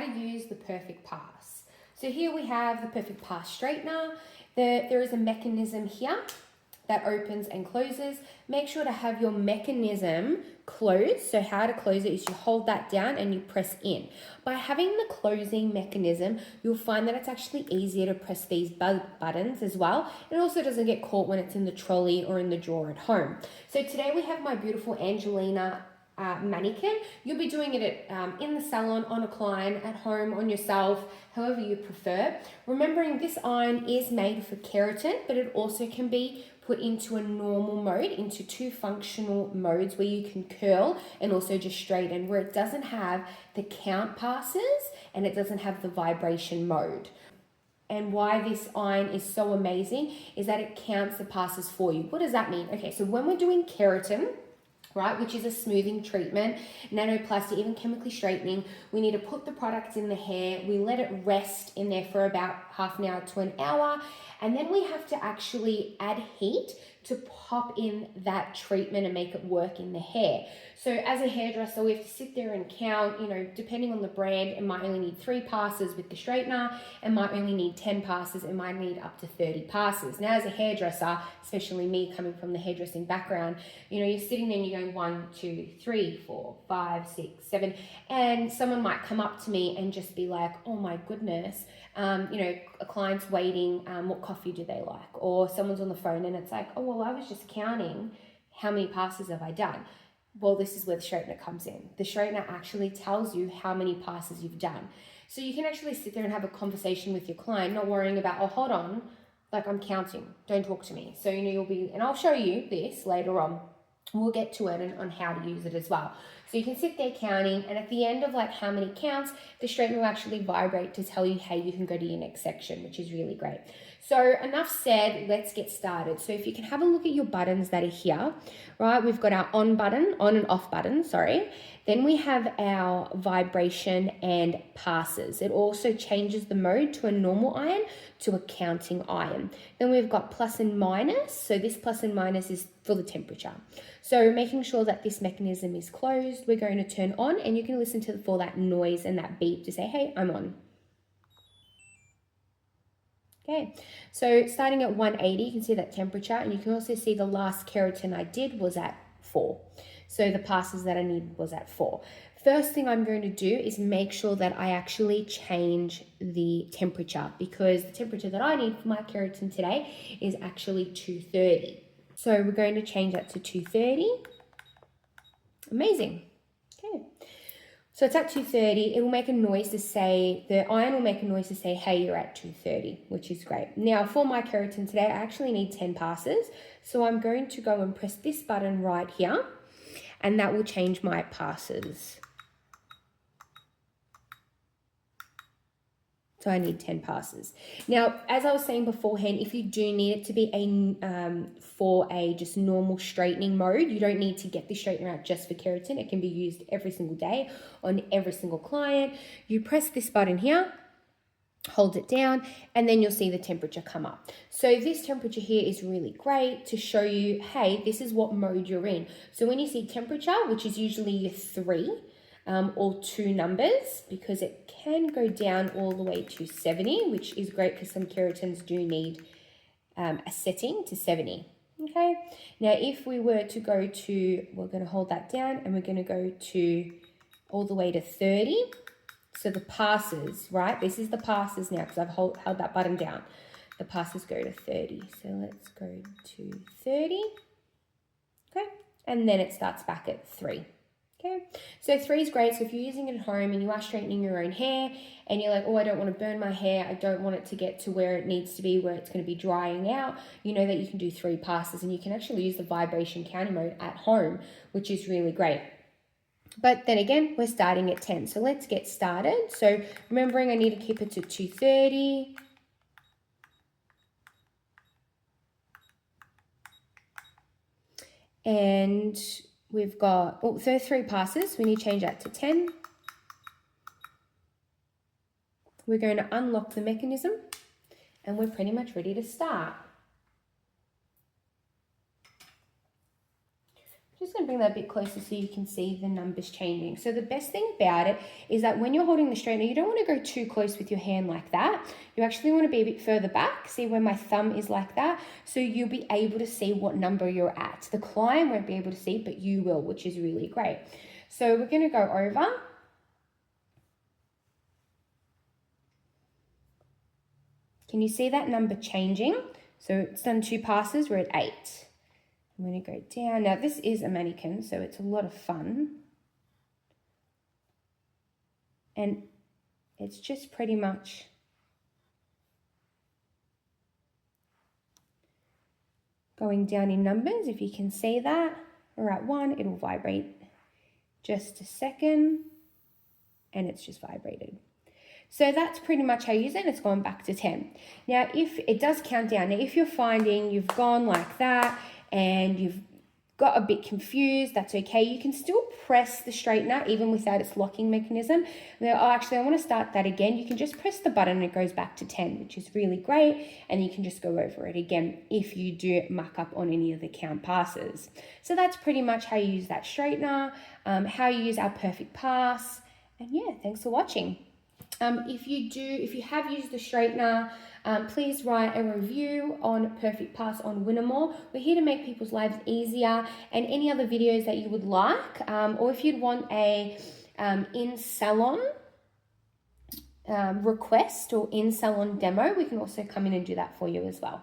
to use the Perfect Pass. So here we have the Perfect Pass straightener. There is a mechanism here that opens and closes. Make sure to have your mechanism closed. So how to close it is you hold that down and you press in. By having the closing mechanism, you'll find that it's actually easier to press these buttons as well. It also doesn't get caught when it's in the trolley or in the drawer at home. So today we have my beautiful Angelina mannequin. You'll be doing it in the salon, on a client, at home, on yourself, however you prefer. Remembering this iron is made for keratin, but it also can be put into a normal mode, into two functional modes where you can curl and also just straighten, where it doesn't have the count passes and it doesn't have the vibration mode. And why this iron is so amazing is that it counts the passes for you. What does that mean? Okay, so when we're doing keratin, right, which is a smoothing treatment, nanoplasty, even chemically straightening, we need to put the products in the hair. We let it rest in there for about half an hour to an hour, and then we have to actually add heat to pop in that treatment and make it work in the hair. So as a hairdresser, we have to sit there and count, depending on the brand, it might only need 3 passes with the straightener, it might only need 10 passes, it might need up to 30 passes. Now as a hairdresser, especially me coming from the hairdressing background, you're sitting there and you're going 1, 2, 3, 4, 5, 6, 7, and someone might come up to me and just be like, oh my goodness, a client's waiting, what coffee do they like? Or someone's on the phone and it's like, oh, well, I was just counting how many passes have I done. Well, this is where the straightener comes in. The straightener actually tells you how many passes you've done. So you can actually sit there and have a conversation with your client, not worrying about, oh, hold on, like I'm counting, don't talk to me. So, you'll be, and I'll show you this later on. We'll get to it and on how to use it as well. So you can sit there counting, and at the end of how many counts, the straightener will actually vibrate to tell you, hey, you can go to your next section, which is really great. So enough said, let's get started. So if you can have a look at your buttons that are here, right? We've got our on and off button, sorry. Then we have our vibration and passes. It also changes the mode to a normal iron to a counting iron. Then we've got plus and minus. So this plus and minus is for the temperature. So making sure that this mechanism is closed, we're going to turn on, and you can listen for that noise and that beep to say, hey, I'm on. Okay, so starting at 180, you can see that temperature, and you can also see the last keratin I did was at 4. So the passes that I needed was at 4. First thing I'm going to do is make sure that I actually change the temperature, because the temperature that I need for my keratin today is actually 230. So we're going to change that to 230. Amazing. Okay. So it's at 230, it will make a noise to say, the iron will make a noise to say, hey, you're at 230, which is great. Now for my keratin today, I actually need 10 passes. So I'm going to go and press this button right here, and that will change my passes. So I need 10 passes. Now, as I was saying beforehand, if you do need it to be for a just normal straightening mode, you don't need to get the straightener out just for keratin. It can be used every single day on every single client. You press this button here, hold it down, and then you'll see the temperature come up. So this temperature here is really great to show you, hey, this is what mode you're in. So when you see temperature, which is usually your 3, or 2 numbers, because it can go down all the way to 70, which is great because some keratins do need a setting to 70. Okay, now if we were to go to, we're going to hold that down and we're going to go to all the way to 30. So the passes, right? This is the passes now because I've held that button down. The passes go to 30. So let's go to 30. Okay, and then it starts back at 3. Okay, so 3 is great. So if you're using it at home and you are straightening your own hair and you're like, oh, I don't want to burn my hair, I don't want it to get to where it needs to be, where it's going to be drying out, you know that you can do 3 passes, and you can actually use the vibration counting mode at home, which is really great. But then again, we're starting at 10. So let's get started. So remembering I need to keep it to 230. And we've got, oh, so 3 passes. We need to change that to 10. We're going to unlock the mechanism, and we're pretty much ready to start. Just just going to bring that a bit closer so you can see the numbers changing. So the best thing about it is that when you're holding the straightener, you don't want to go too close with your hand like that. You actually want to be a bit further back. See where my thumb is like that? So you'll be able to see what number you're at. The client won't be able to see, but you will, which is really great. So we're going to go over. Can you see that number changing? So it's done 2 passes, we're at 8. I'm going to go down. Now this is a mannequin, so it's a lot of fun. And it's just pretty much going down in numbers. If you can see that, we're at 1, it'll vibrate just a second, and it's just vibrated. So that's pretty much how you use it. It's gone back to 10. Now, if it does count down, now if you're finding you've gone like that and you've got a bit confused, that's okay. You can still press the straightener even without its locking mechanism. Now, actually, I want to start that again. You can just press the button and it goes back to 10, which is really great. And you can just go over it again if you do muck up on any of the count passes. So that's pretty much how you use that straightener, how you use our Perfect Pass. And yeah, thanks for watching. If you have used the straightener, please write a review on Perfect Pass on Winamor. We're here to make people's lives easier, and any other videos that you would like, or if you'd want a in-salon request or in-salon demo, we can also come in and do that for you as well.